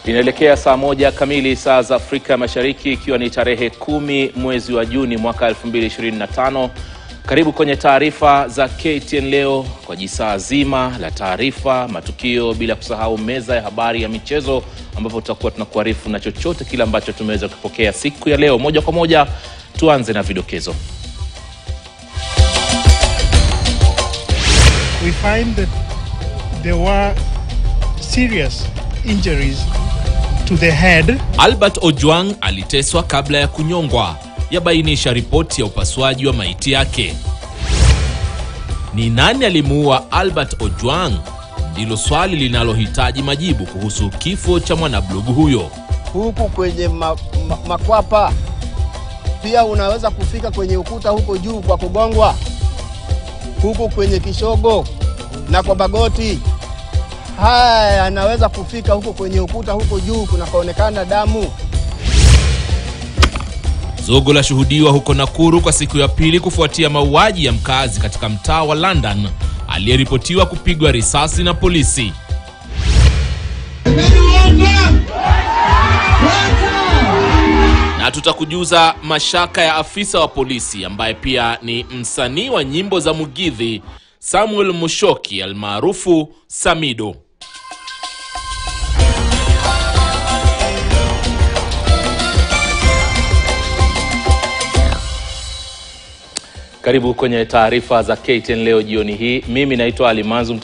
Inaelekea saa 1 kamili saa za Afrika Mashariki, ikiwa ni tarehe 10 mwezi wa Juni mwaka 2025. Karibu kwenye taarifa za KTN leo kwa jisaa zima la taarifa, matukio, bila kusahau meza ya habari ya michezo, ambapo tutakuwa tunakuarifu na chochote kile ambacho tumeweza kupokea siku ya leo. Moja kwa moja tuanze na vidokezo. We find that there were serious injuries to the head. Albert Ojwang aliteswa kabla ya kunyongwa, yabainisha ripoti ya upasuaji wa maiti yake. Ni nani alimuua Albert Ojwang? Ndilo swali linalohitaji majibu kuhusu kifo cha mwanablogu huyo. Huku kwenye makwapa, pia unaweza kufika kwenye ukuta huko juu kwa kugongwa. Huku kwenye kishogo na kwa bagoti, haya anaweza kufika huko kwenye ukuta huko juu kunakoonekana damu. Zogo la shuhudiwa huko Nakuru kwa siku ya pili kufuatia mauaji ya mkazi katika mtaa wa London aliyeripotiwa kupigwa risasi na polisi. Na tutakujuza mashaka ya afisa wa polisi ambaye pia ni msanii wa nyimbo za Mugithi, Samuel Mushoki almaarufu Samido. Karibu kwenye taarifa za KTN leo jioni hii. Mimi naitwa Ali Manzu,